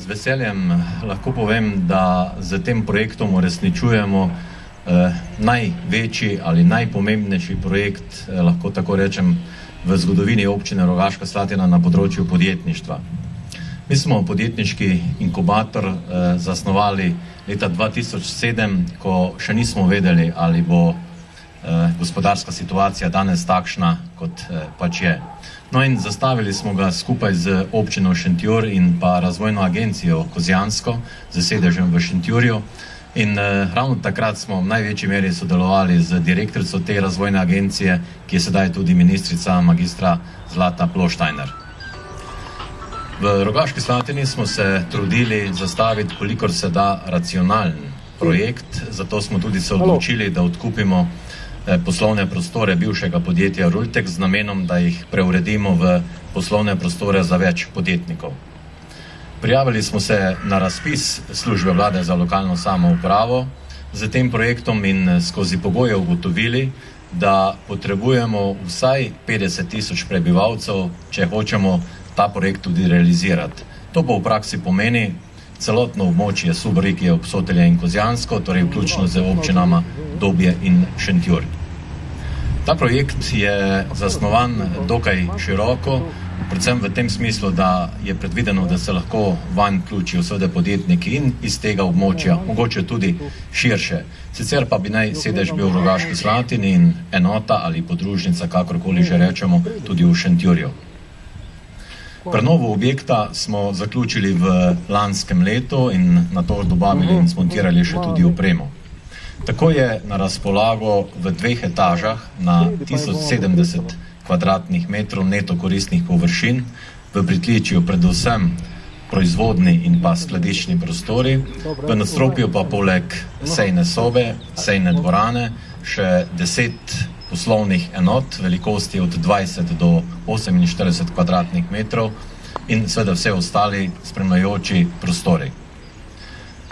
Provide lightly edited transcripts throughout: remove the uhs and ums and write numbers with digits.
z veseljem lahko povem, da z tem projektom uresničujemo največji ali najpomembnejši projekt, lahko tako rečem, v zgodovini občine Rogaška Slatina na področju podjetništva. Mi smo podjetniški inkubator zasnovali leta 2007, ko še nismo vedeli, ali bo gospodarska situacija danes takšna, kot pač je. No in zastavili smo ga skupaj z občino Šentjur in pa razvojno agencijo Kozjansko z sedežem v Šentjurju. In ravno takrat smo v največji meri sodelovali z direktorico te razvojne agencije, ki je sedaj tudi ministrica magistra Zlata Ploštajner. V Rogaški Slatini smo se trudili zastaviti, kolikor se da, racionalen projekt, zato smo tudi se odločili, da odkupimo poslovne prostore bivšega podjetja Rultek z namenom, da jih preuredimo v poslovne prostore za več podjetnikov. Prijavili smo se na razpis službe vlade za lokalno samoupravo z tem projektom in skozi pogoje ugotovili, da potrebujemo vsaj 50 000 prebivalcev, če hočemo ta projekt tudi realizirati. To pa v praksi pomeni celotno območje subregije Obsotelja in Kozjansko, torej vključno z občinama Dobje in Šentjur. Ta projekt je zasnovan dokaj široko, predvsem v tem smislu, da je predvideno, da se lahko vanj vključijo seveda podjetniki in iz tega območja, mogoče tudi širše. Sicer pa bi naj sedež bil v Rogaški Slatini in enota ali podružnica, kakorkoli že rečemo, tudi v Šentjurju. Prenovo objekta smo zaključili v lanskem letu in na to dobavili in smontirali še tudi opremo. Tako je na razpolago v 2 etažah na 1070 kvadratnih metrov neto koristnih površin, v pritličju predvsem proizvodni in pa skladiščni prostori, v nadstropju pa poleg sejne sobe, sejne dvorane, še 10 poslovnih enot, velikosti od 20 do 48 kvadratnih metrov in seveda vse ostali spremljajoči prostori.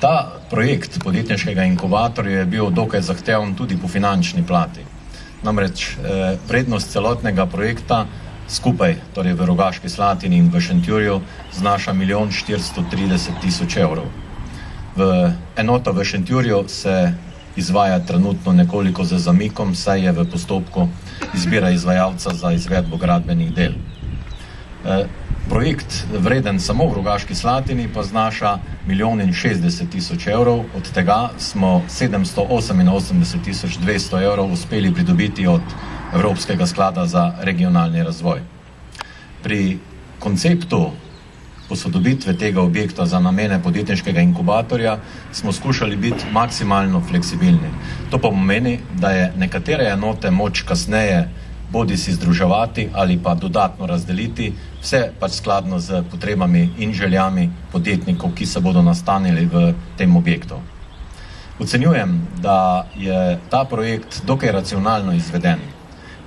Ta projekt podjetniškega inkubatorja je bil dokaj zahteven tudi po finančni plati. Namreč vrednost celotnega projekta skupaj, torej v Rogaški Slatini in v Šentjurju, znaša 1 430 000 evrov. Enota v Šentjurju se izvaja trenutno nekoliko z zamikom, saj je v postopku izbira izvajalca za izvedbo gradbenih del. Projekt vreden samo v Rogaški Slatini pa znaša 1 060 000 evrov, od tega smo 788 200 evrov uspeli pridobiti od Evropskega sklada za regionalni razvoj. Pri konceptu posodobitve tega objekta za namene podjetniškega inkubatorja smo skušali biti maksimalno fleksibilni. To pa pomeni, da je nekatere enote moč kasneje bodi si združevati ali pa dodatno razdeliti, vse pač skladno z potrebami in željami podjetnikov, ki se bodo nastanili v tem objektu. Ocenjujem, da je ta projekt dokaj racionalno izveden.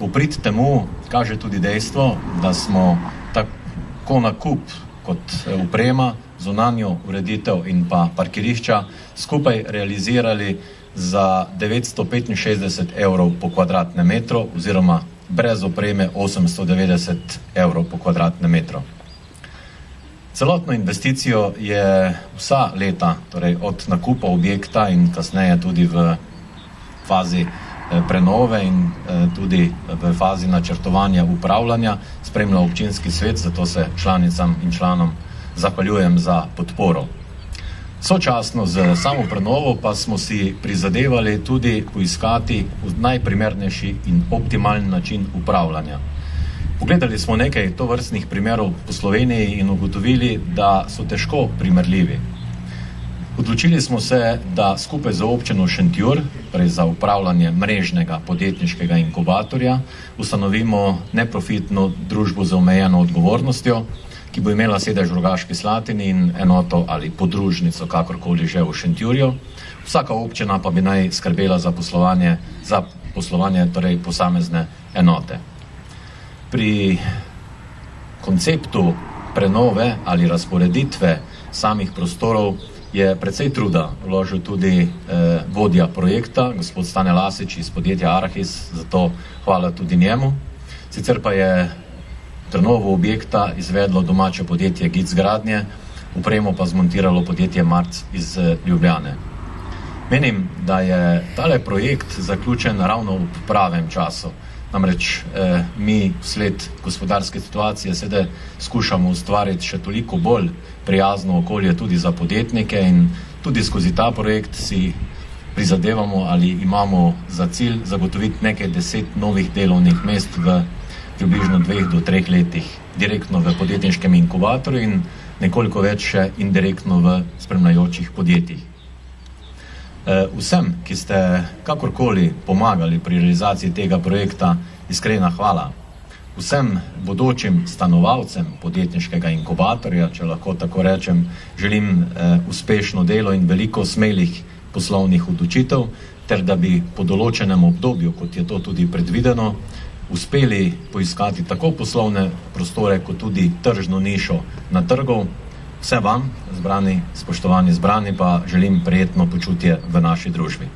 V prid temu kaže tudi dejstvo, da smo tako nakup kot oprema, zunanjo ureditev in pa parkirišča skupaj realizirali za 965 evrov po kvadratnem metru oziroma brez opreme 890 evrov po kvadratnem metru. Celotno investicijo je vsa leta, torej od nakupa objekta in kasneje tudi v fazi prenove in tudi v fazi načrtovanja upravljanja spremlja občinski svet, zato se članicam in članom zahvaljujem za podporo. Sočasno z samo prenovo pa smo si prizadevali tudi poiskati najprimernejši in optimalen način upravljanja. Pogledali smo nekaj tovrstnih primerov po Sloveniji in ugotovili, da so težko primerljivi. Odločili smo se, da skupaj z občino Šentjur, torej za upravljanje mrežnega podjetniškega inkubatorja, ustanovimo neprofitno družbo z omejeno odgovornostjo, ki bo imela sedež v Rogaški Slatini in enoto ali podružnico, kakorkoli že v Šentjurju. Vsaka občina pa bi naj skrbela za poslovanje torej posamezne enote. Pri konceptu prenove ali razporeditve samih prostorov je precej truda vložil tudi vodja projekta, gospod Stane Lasič iz podjetja Arahis, zato hvala tudi njemu. Sicer pa je prenovo objekta izvedlo domače podjetje GIC Gradnje upremo pa zmontiralo podjetje Marc iz Ljubljane. Menim, da je tale projekt zaključen ravno v pravem času. Namreč mi vsled gospodarske situacije sedaj skušamo ustvariti še toliko bolj prijazno okolje tudi za podjetnike in tudi skozi ta projekt si prizadevamo ali imamo za cilj zagotoviti nekaj 10 novih delovnih mest v približno 2 do 3 letih, direktno v podjetniškem inkubatorju in nekoliko več še indirektno v spremljajočih podjetjih. Vsem, ki ste kakorkoli pomagali pri realizaciji tega projekta, iskrena hvala. Vsem bodočim stanovalcem podjetniškega inkubatorja, če lahko tako rečem, želim uspešno delo in veliko smelih poslovnih odločitev, ter da bi po določenem obdobju, kot je to tudi predvideno, uspeli poiskati tako poslovne prostore, kot tudi tržno nišo na trgu. Vse vam, spoštovani zbrani, pa želim prijetno počutje v naši družbi.